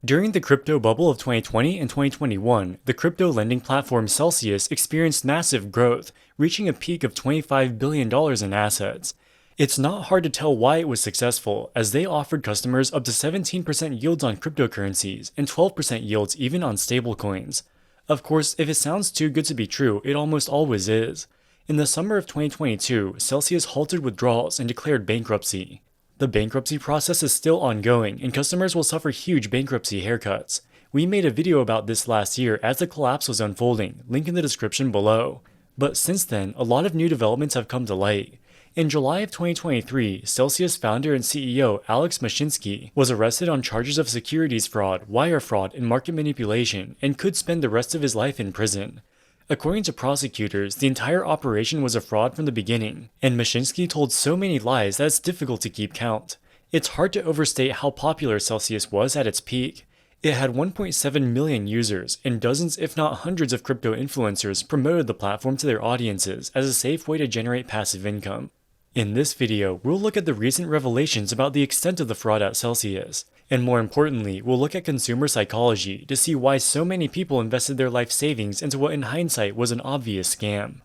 During the crypto bubble of 2020 and 2021, the crypto lending platform Celsius experienced massive growth, reaching a peak of $25 billion in assets. It's not hard to tell why it was successful, as they offered customers up to 17% yields on cryptocurrencies and 12% yields even on stablecoins. Of course, if it sounds too good to be true, it almost always is. In the summer of 2022, Celsius halted withdrawals and declared bankruptcy. The bankruptcy process is still ongoing, and customers will suffer huge bankruptcy haircuts. We made a video about this last year as the collapse was unfolding, link in the description below. But since then, a lot of new developments have come to light. In July of 2023, Celsius founder and CEO Alex Mashinsky was arrested on charges of securities fraud, wire fraud, and market manipulation, and could spend the rest of his life in prison. According to prosecutors, the entire operation was a fraud from the beginning, and Mashinsky told so many lies that it's difficult to keep count. It's hard to overstate how popular Celsius was at its peak. It had 1.7 million users, and dozens if not hundreds of crypto influencers promoted the platform to their audiences as a safe way to generate passive income. In this video, we'll look at the recent revelations about the extent of the fraud at Celsius. And more importantly, we'll look at consumer psychology to see why so many people invested their life savings into what in hindsight was an obvious scam.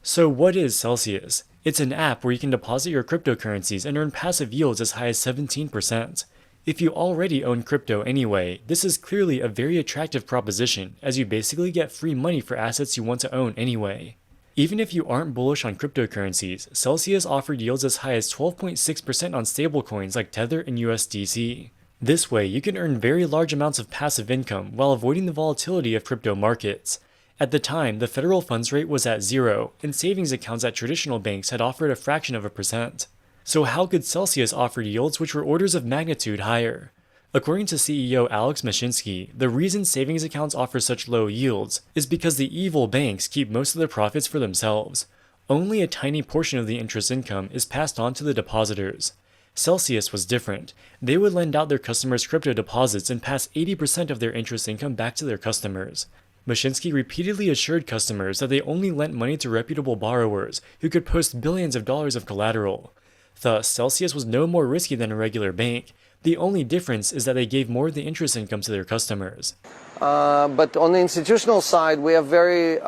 So what is Celsius? It's an app where you can deposit your cryptocurrencies and earn passive yields as high as 17%. If you already own crypto anyway, this is clearly a very attractive proposition, as you basically get free money for assets you want to own anyway. Even if you aren't bullish on cryptocurrencies, Celsius offered yields as high as 12.6% on stablecoins like Tether and USDC. This way, you can earn very large amounts of passive income while avoiding the volatility of crypto markets. At the time, the federal funds rate was at 0, and savings accounts at traditional banks had offered a fraction of a percent. So how could Celsius offer yields which were orders of magnitude higher? According to CEO Alex Mashinsky, the reason savings accounts offer such low yields is because the evil banks keep most of the profits for themselves. Only a tiny portion of the interest income is passed on to the depositors. Celsius was different. They would lend out their customers crypto deposits and pass 80% of their interest income back to their customers. Mashinsky repeatedly assured customers that they only lent money to reputable borrowers who could post billions of dollars of collateral. Thus, Celsius was no more risky than a regular bank. The only difference is that they gave more of the interest income to their customers. But on the institutional side, we have very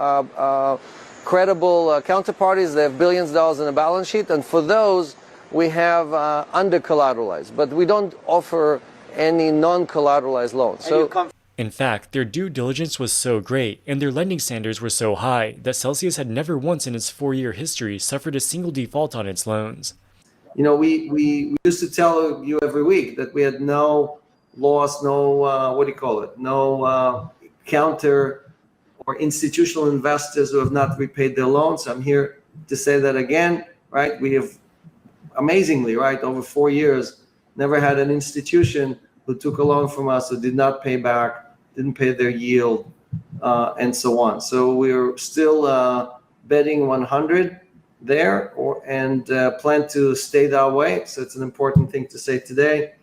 credible counterparties. They have billions of dollars in a balance sheet, and for those, we have under-collateralized, but we don't offer any non-collateralized loans. In fact, their due diligence was so great and their lending standards were so high that Celsius had never once in its 4-year history suffered a single default on its loans. You know, we used to tell you every week that we had no loss, no counter or institutional investors who have not repaid their loans. I'm here to say that again, right? We have amazingly, right, over 4 years, never had an institution who took a loan from us who did not pay back, didn't pay their yield, and so on. So we're still betting 100 there, and plan to stay that way. So it's an important thing to say today.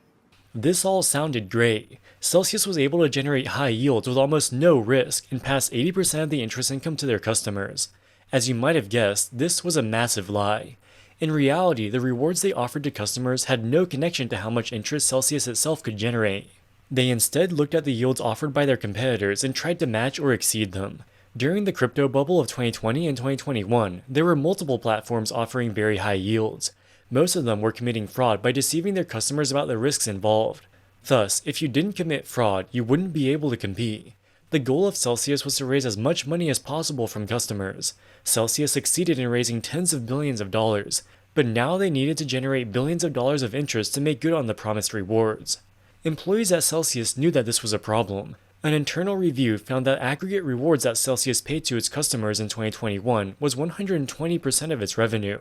This all sounded great. Celsius was able to generate high yields with almost no risk and pass 80% of the interest income to their customers. As you might have guessed, this was a massive lie. In reality, the rewards they offered to customers had no connection to how much interest Celsius itself could generate. They instead looked at the yields offered by their competitors and tried to match or exceed them. During the crypto bubble of 2020 and 2021, there were multiple platforms offering very high yields. Most of them were committing fraud by deceiving their customers about the risks involved. Thus, if you didn't commit fraud, you wouldn't be able to compete. The goal of Celsius was to raise as much money as possible from customers. Celsius succeeded in raising tens of billions of dollars, but now they needed to generate billions of dollars of interest to make good on the promised rewards. Employees at Celsius knew that this was a problem. An internal review found that aggregate rewards that Celsius paid to its customers in 2021 was 120% of its revenue.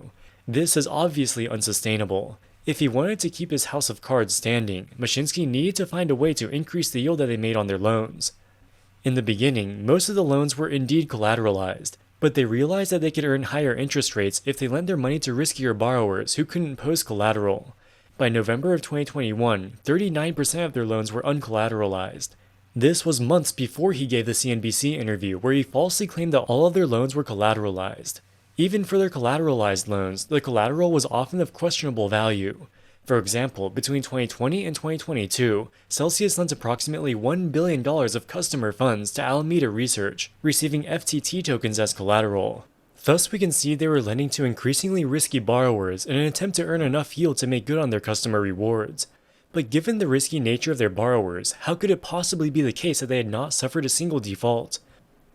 This is obviously unsustainable. If he wanted to keep his house of cards standing, Mashinsky needed to find a way to increase the yield that they made on their loans. In the beginning, most of the loans were indeed collateralized, but they realized that they could earn higher interest rates if they lent their money to riskier borrowers who couldn't post collateral. By November of 2021, 39% of their loans were uncollateralized. This was months before he gave the CNBC interview where he falsely claimed that all of their loans were collateralized. Even for their collateralized loans, the collateral was often of questionable value. For example, between 2020 and 2022, Celsius lent approximately $1 billion of customer funds to Alameda Research, receiving FTT tokens as collateral. Thus, we can see they were lending to increasingly risky borrowers in an attempt to earn enough yield to make good on their customer rewards. But given the risky nature of their borrowers, how could it possibly be the case that they had not suffered a single default?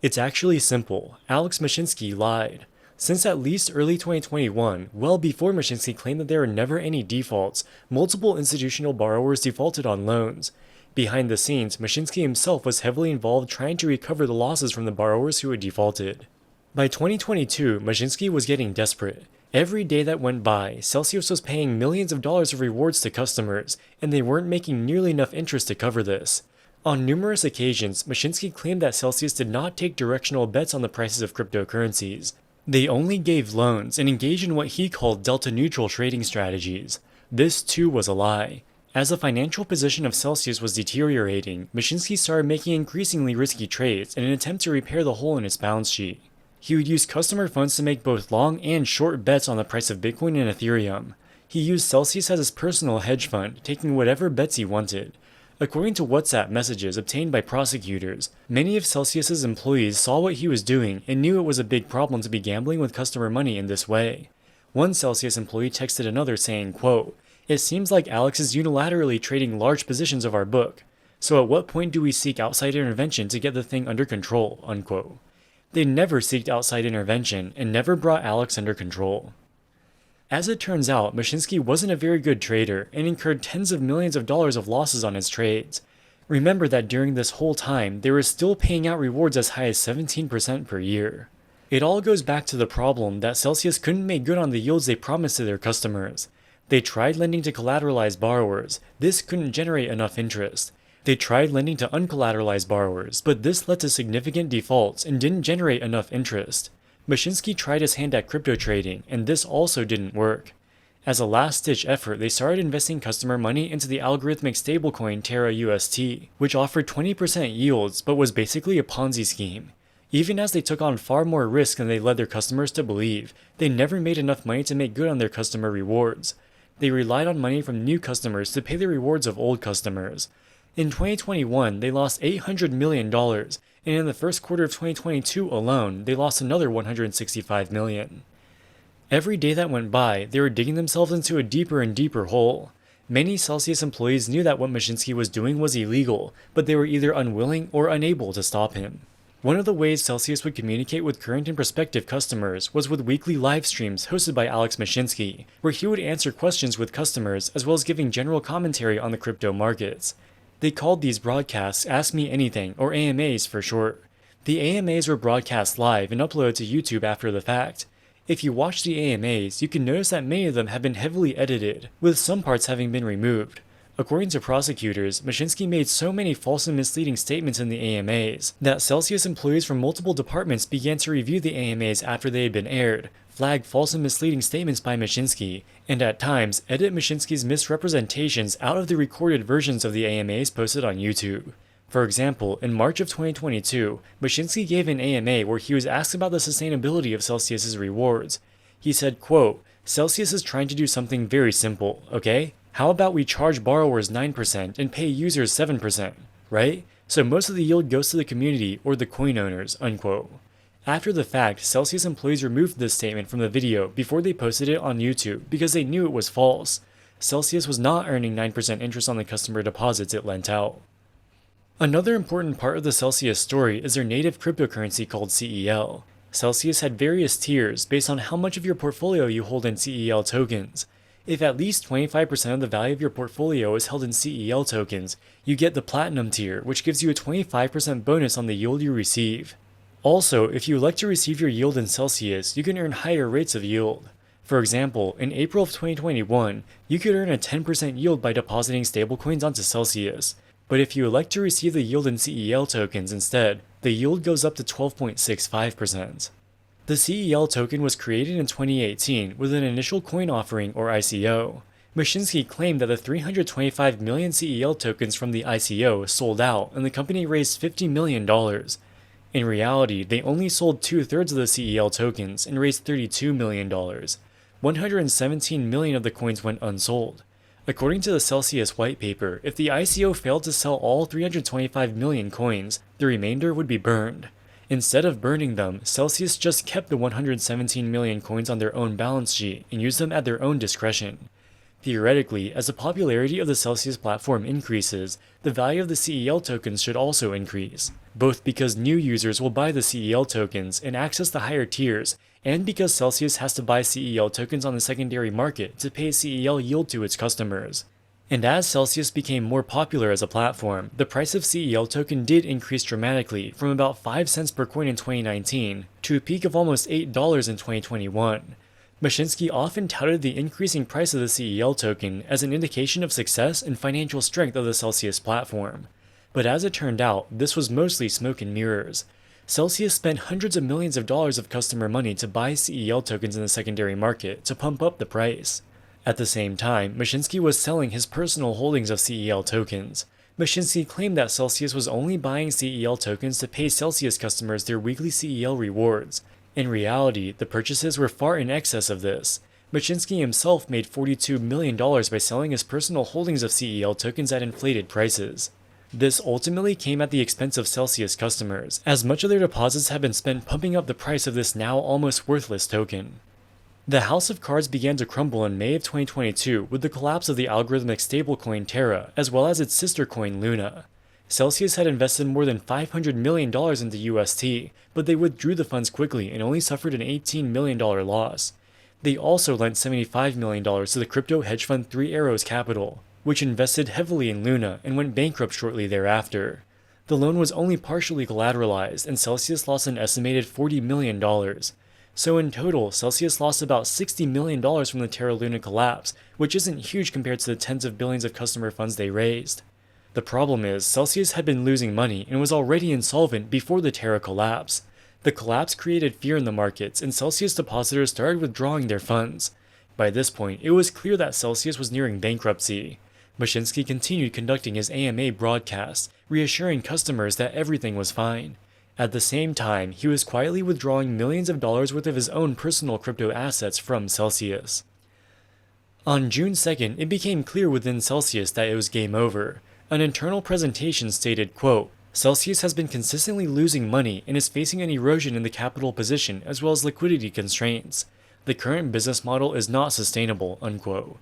It's actually simple. Alex Mashinsky lied. Since at least early 2021, well before Mashinsky claimed that there were never any defaults, multiple institutional borrowers defaulted on loans. Behind the scenes, Mashinsky himself was heavily involved trying to recover the losses from the borrowers who had defaulted. By 2022, Mashinsky was getting desperate. Every day that went by, Celsius was paying millions of dollars of rewards to customers, and they weren't making nearly enough interest to cover this. On numerous occasions, Mashinsky claimed that Celsius did not take directional bets on the prices of cryptocurrencies. They only gave loans and engaged in what he called delta-neutral trading strategies. This too was a lie. As the financial position of Celsius was deteriorating, Mashinsky started making increasingly risky trades in an attempt to repair the hole in its balance sheet. He would use customer funds to make both long and short bets on the price of Bitcoin and Ethereum. He used Celsius as his personal hedge fund, taking whatever bets he wanted. According to WhatsApp messages obtained by prosecutors, many of Celsius's employees saw what he was doing and knew it was a big problem to be gambling with customer money in this way. One Celsius employee texted another saying, quote, "It seems like Alex is unilaterally trading large positions of our book. So at what point do we seek outside intervention to get the thing under control?" Unquote. They never sought outside intervention and never brought Alex under control. As it turns out, Mashinsky wasn't a very good trader and incurred tens of millions of dollars of losses on his trades. Remember that during this whole time, they were still paying out rewards as high as 17% per year. It all goes back to the problem that Celsius couldn't make good on the yields they promised to their customers. They tried lending to collateralized borrowers. This couldn't generate enough interest. They tried lending to uncollateralized borrowers, but this led to significant defaults and didn't generate enough interest. Mashinsky tried his hand at crypto trading, and this also didn't work. As a last-ditch effort, they started investing customer money into the algorithmic stablecoin Terra UST, which offered 20% yields but was basically a Ponzi scheme. Even as they took on far more risk than they led their customers to believe, they never made enough money to make good on their customer rewards. They relied on money from new customers to pay the rewards of old customers. In 2021, they lost $800 million, and in the first quarter of 2022 alone, they lost another $165 million. Every day that went by, they were digging themselves into a deeper and deeper hole. Many Celsius employees knew that what Mashinsky was doing was illegal, but they were either unwilling or unable to stop him. One of the ways Celsius would communicate with current and prospective customers was with weekly live streams hosted by Alex Mashinsky, where he would answer questions with customers as well as giving general commentary on the crypto markets. They called these broadcasts Ask Me Anything, or AMAs for short. The AMAs were broadcast live and uploaded to YouTube after the fact. If you watch the AMAs, you can notice that many of them have been heavily edited, with some parts having been removed. According to prosecutors, Mashinsky made so many false and misleading statements in the AMAs that Celsius employees from multiple departments began to review the AMAs after they had been aired, flag false and misleading statements by Mashinsky, and at times edit Mashinsky's misrepresentations out of the recorded versions of the AMAs posted on YouTube. For example, in March of 2022, Mashinsky gave an AMA where he was asked about the sustainability of Celsius's rewards. He said, quote, "Celsius is trying to do something very simple, okay? How about we charge borrowers 9% and pay users 7%, right? So most of the yield goes to the community or the coin owners," unquote. After the fact, Celsius employees removed this statement from the video before they posted it on YouTube because they knew it was false. Celsius was not earning 9% interest on the customer deposits it lent out. Another important part of the Celsius story is their native cryptocurrency called CEL. Celsius had various tiers based on how much of your portfolio you hold in CEL tokens. If at least 25% of the value of your portfolio is held in CEL tokens, you get the Platinum tier, which gives you a 25% bonus on the yield you receive. Also, if you elect to receive your yield in Celsius, you can earn higher rates of yield. For example, in April of 2021, you could earn a 10% yield by depositing stablecoins onto Celsius. But if you elect to receive the yield in CEL tokens instead, the yield goes up to 12.65%. The CEL token was created in 2018 with an initial coin offering or ICO. Mashinsky claimed that the 325 million CEL tokens from the ICO sold out and the company raised $50 million. In reality, they only sold 2/3 of the CEL tokens and raised $32 million. 117 million of the coins went unsold. According to the Celsius white paper, if the ICO failed to sell all 325 million coins, the remainder would be burned. Instead of burning them, Celsius just kept the 117 million coins on their own balance sheet and used them at their own discretion. Theoretically, as the popularity of the Celsius platform increases, the value of the CEL tokens should also increase, both because new users will buy the CEL tokens and access the higher tiers, and because Celsius has to buy CEL tokens on the secondary market to pay CEL yield to its customers. And as Celsius became more popular as a platform, the price of CEL token did increase dramatically from about 5 cents per coin in 2019 to a peak of almost $8 in 2021. Mashinsky often touted the increasing price of the CEL token as an indication of success and financial strength of the Celsius platform. But as it turned out, this was mostly smoke and mirrors. Celsius spent hundreds of millions of dollars of customer money to buy CEL tokens in the secondary market to pump up the price. At the same time, Mashinsky was selling his personal holdings of CEL tokens. Mashinsky claimed that Celsius was only buying CEL tokens to pay Celsius customers their weekly CEL rewards. In reality, the purchases were far in excess of this. Mashinsky himself made $42 million by selling his personal holdings of CEL tokens at inflated prices. This ultimately came at the expense of Celsius customers, as much of their deposits had been spent pumping up the price of this now almost worthless token. The house of cards began to crumble in May of 2022 with the collapse of the algorithmic stablecoin Terra, as well as its sister coin Luna. Celsius had invested more than $500 million into UST, but they withdrew the funds quickly and only suffered an $18 million loss. They also lent $75 million to the crypto hedge fund 3 Arrows Capital, which invested heavily in Luna and went bankrupt shortly thereafter. The loan was only partially collateralized, and Celsius lost an estimated $40 million. So in total, Celsius lost about $60 million from the Terra Luna collapse, which isn't huge compared to the tens of billions of customer funds they raised. The problem is, Celsius had been losing money and was already insolvent before the Terra collapse. The collapse created fear in the markets, and Celsius depositors started withdrawing their funds. By this point, it was clear that Celsius was nearing bankruptcy. Mashinsky continued conducting his AMA broadcasts, reassuring customers that everything was fine. At the same time, he was quietly withdrawing millions of dollars worth of his own personal crypto assets from Celsius. On June 2nd, it became clear within Celsius that it was game over. An internal presentation stated, quote, "Celsius has been consistently losing money and is facing an erosion in the capital position as well as liquidity constraints. The current business model is not sustainable," unquote.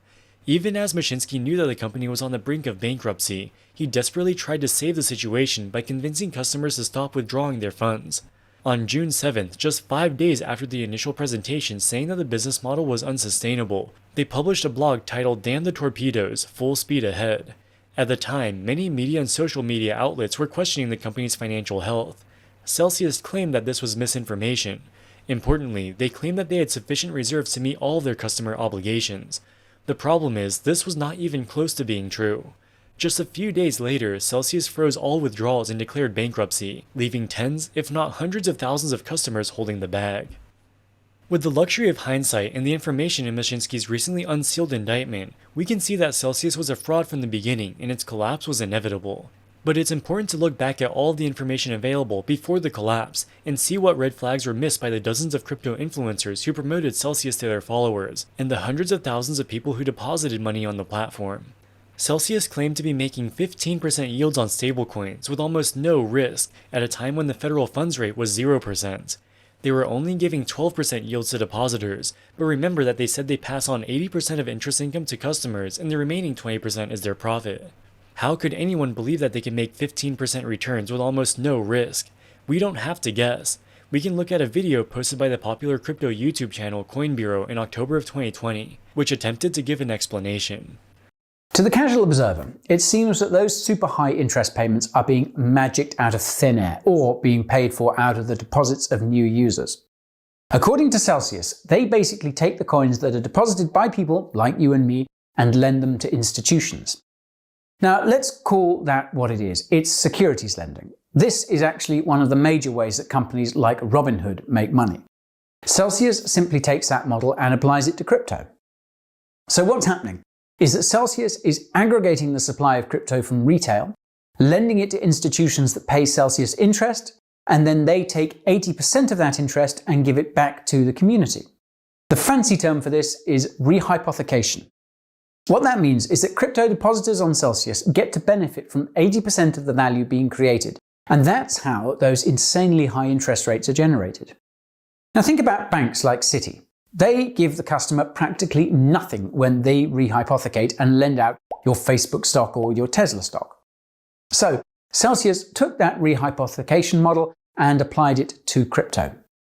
Even as Mashinsky knew that the company was on the brink of bankruptcy, he desperately tried to save the situation by convincing customers to stop withdrawing their funds. On June 7th, just 5 days after the initial presentation saying that the business model was unsustainable, they published a blog titled "Damn the Torpedoes, Full Speed Ahead." At the time, many media and social media outlets were questioning the company's financial health. Celsius claimed that this was misinformation. Importantly, they claimed that they had sufficient reserves to meet all of their customer obligations. The problem is, this was not even close to being true. Just a few days later, Celsius froze all withdrawals and declared bankruptcy, leaving tens, if not hundreds of thousands of customers holding the bag. With the luxury of hindsight and the information in Mashinsky's recently unsealed indictment, we can see that Celsius was a fraud from the beginning and its collapse was inevitable. But it's important to look back at all of the information available before the collapse and see what red flags were missed by the dozens of crypto influencers who promoted Celsius to their followers, and the hundreds of thousands of people who deposited money on the platform. Celsius claimed to be making 15% yields on stablecoins with almost no risk at a time when the federal funds rate was 0%. They were only giving 12% yields to depositors, but remember that they said they pass on 80% of interest income to customers and the remaining 20% is their profit. How could anyone believe that they can make 15% returns with almost no risk? We don't have to guess. We can look at a video posted by the popular crypto YouTube channel Coin Bureau in October of 2020, which attempted to give an explanation. To the casual observer, it seems that those super high interest payments are being magicked out of thin air or being paid for out of the deposits of new users. According to Celsius, they basically take the coins that are deposited by people like you and me and lend them to institutions. Now, let's call that what it is. It's securities lending. This is actually one of the major ways that companies like Robinhood make money. Celsius simply takes that model and applies it to crypto. So what's happening is that Celsius is aggregating the supply of crypto from retail, lending it to institutions that pay Celsius interest, and then they take 80% of that interest and give it back to the community. The fancy term for this is rehypothecation. What that means is that crypto depositors on Celsius get to benefit from 80% of the value being created, and that's how those insanely high interest rates are generated. Now think about banks like Citi. They give the customer practically nothing when they rehypothecate and lend out your Facebook stock or your Tesla stock. So Celsius took that rehypothecation model and applied it to crypto.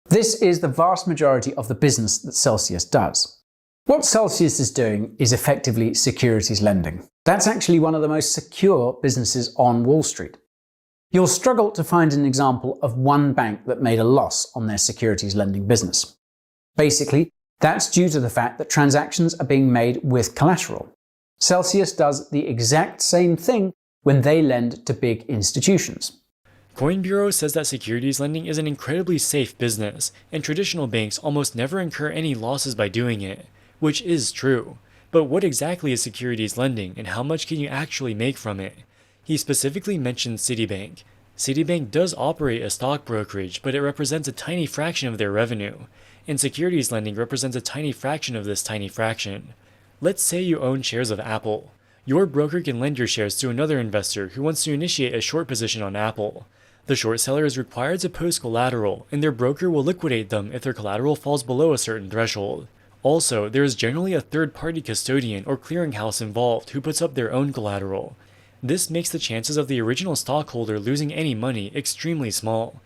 This is the vast majority of the business that Celsius does. What Celsius is doing is effectively securities lending. That's actually one of the most secure businesses on Wall Street. You'll struggle to find an example of one bank that made a loss on their securities lending business. Basically, that's due to the fact that transactions are being made with collateral. Celsius does the exact same thing when they lend to big institutions. Coin Bureau says that securities lending is an incredibly safe business, and traditional banks almost never incur any losses by doing it, which is true. But what exactly is securities lending, and how much can you actually make from it? He specifically mentioned Citibank. Citibank does operate a stock brokerage, but it represents a tiny fraction of their revenue, and securities lending represents a tiny fraction of this tiny fraction. Let's say you own shares of Apple. Your broker can lend your shares to another investor who wants to initiate a short position on Apple. The short seller is required to post collateral, and their broker will liquidate them if their collateral falls below a certain threshold. Also, there is generally a third-party custodian or clearinghouse involved who puts up their own collateral. This makes the chances of the original stockholder losing any money extremely small.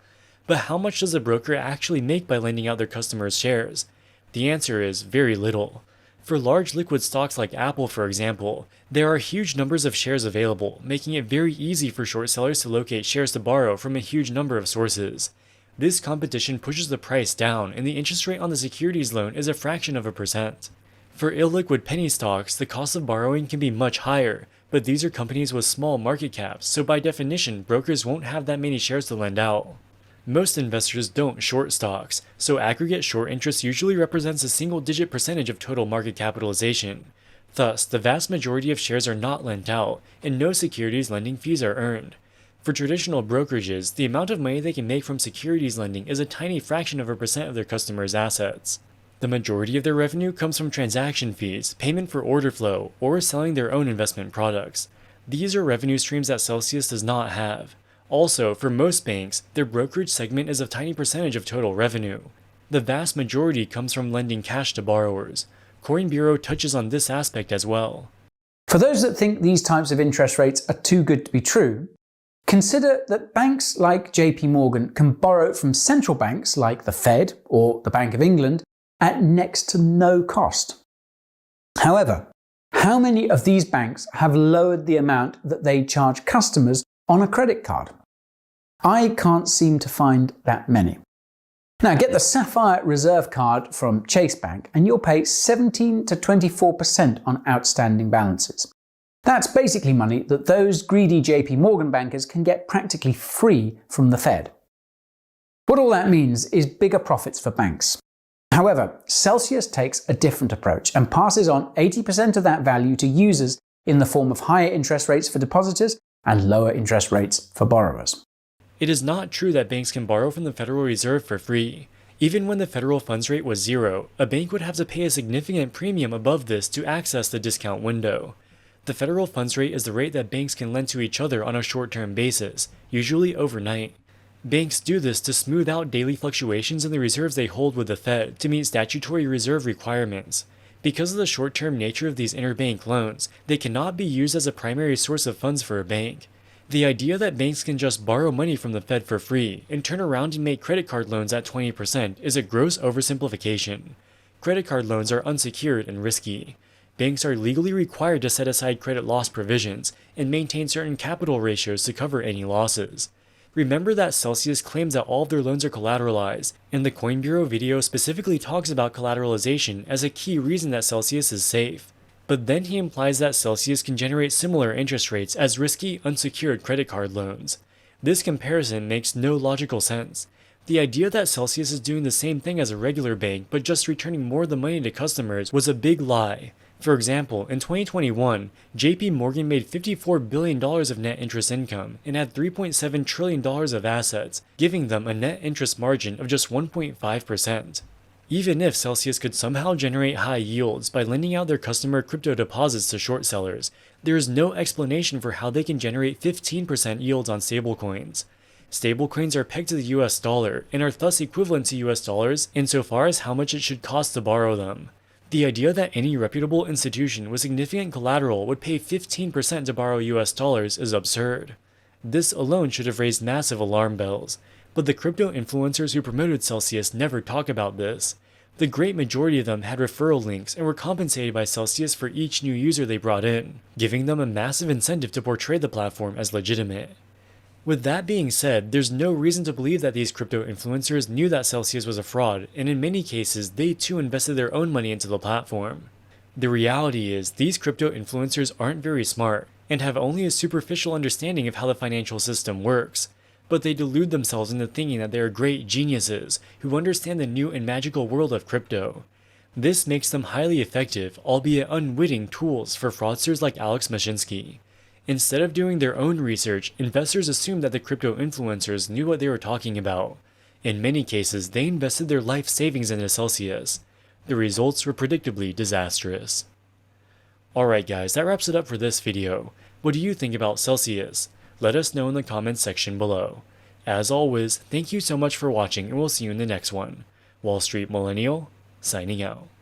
But how much does a broker actually make by lending out their customers' shares? The answer is very little. For large liquid stocks like Apple, for example, there are huge numbers of shares available, making it very easy for short sellers to locate shares to borrow from a huge number of sources. This competition pushes the price down, and the interest rate on the securities loan is a fraction of a percent. For illiquid penny stocks, the cost of borrowing can be much higher, but these are companies with small market caps, so by definition, brokers won't have that many shares to lend out. Most investors don't short stocks, so aggregate short interest usually represents a single-digit percentage of total market capitalization. Thus, the vast majority of shares are not lent out, and no securities lending fees are earned. For traditional brokerages, the amount of money they can make from securities lending is a tiny fraction of a percent of their customers' assets. The majority of their revenue comes from transaction fees, payment for order flow, or selling their own investment products. These are revenue streams that Celsius does not have. Also, for most banks, their brokerage segment is a tiny percentage of total revenue. The vast majority comes from lending cash to borrowers. Coin Bureau touches on this aspect as well. For those that think these types of interest rates are too good to be true, consider that banks like JP Morgan can borrow from central banks like the Fed or the Bank of England at next to no cost. However, how many of these banks have lowered the amount that they charge customers on a credit card? I can't seem to find that many. Now get the Sapphire Reserve card from Chase Bank and you'll pay 17 to 24% on outstanding balances. That's basically money that those greedy JP Morgan bankers can get practically free from the Fed. What all that means is bigger profits for banks. However, Celsius takes a different approach and passes on 80% of that value to users in the form of higher interest rates for depositors and lower interest rates for borrowers. It is not true that banks can borrow from the Federal Reserve for free. Even when the federal funds rate was zero, a bank would have to pay a significant premium above this to access the discount window. The federal funds rate is the rate that banks can lend to each other on a short-term basis, usually overnight. Banks do this to smooth out daily fluctuations in the reserves they hold with the Fed to meet statutory reserve requirements. Because of the short-term nature of these interbank loans, they cannot be used as a primary source of funds for a bank. The idea that banks can just borrow money from the Fed for free and turn around and make credit card loans at 20% is a gross oversimplification. Credit card loans are unsecured and risky. Banks are legally required to set aside credit loss provisions and maintain certain capital ratios to cover any losses. Remember that Celsius claims that all of their loans are collateralized, and the Coin Bureau video specifically talks about collateralization as a key reason that Celsius is safe. But then he implies that Celsius can generate similar interest rates as risky, unsecured credit card loans. This comparison makes no logical sense. The idea that Celsius is doing the same thing as a regular bank but just returning more of the money to customers was a big lie. For example, in 2021, JP Morgan made $54 billion of net interest income and had $3.7 trillion of assets, giving them a net interest margin of just 1.5%. Even if Celsius could somehow generate high yields by lending out their customer crypto deposits to short sellers, there is no explanation for how they can generate 15% yields on stablecoins. Stablecoins are pegged to the US dollar and are thus equivalent to US dollars insofar as how much it should cost to borrow them. The idea that any reputable institution with significant collateral would pay 15% to borrow US dollars is absurd. This alone should have raised massive alarm bells, but the crypto influencers who promoted Celsius never talk about this. The great majority of them had referral links and were compensated by Celsius for each new user they brought in, giving them a massive incentive to portray the platform as legitimate. With that being said, there's no reason to believe that these crypto influencers knew that Celsius was a fraud, and in many cases, they too invested their own money into the platform. The reality is, these crypto influencers aren't very smart, and have only a superficial understanding of how the financial system works, but they delude themselves into thinking that they are great geniuses who understand the new and magical world of crypto. This makes them highly effective, albeit unwitting, tools for fraudsters like Alex Mashinsky. Instead of doing their own research, investors assumed that the crypto influencers knew what they were talking about. In many cases, they invested their life savings into Celsius. The results were predictably disastrous. Alright guys, that wraps it up for this video. What do you think about Celsius? Let us know in the comments section below. As always, thank you so much for watching and we'll see you in the next one. Wall Street Millennial, signing out.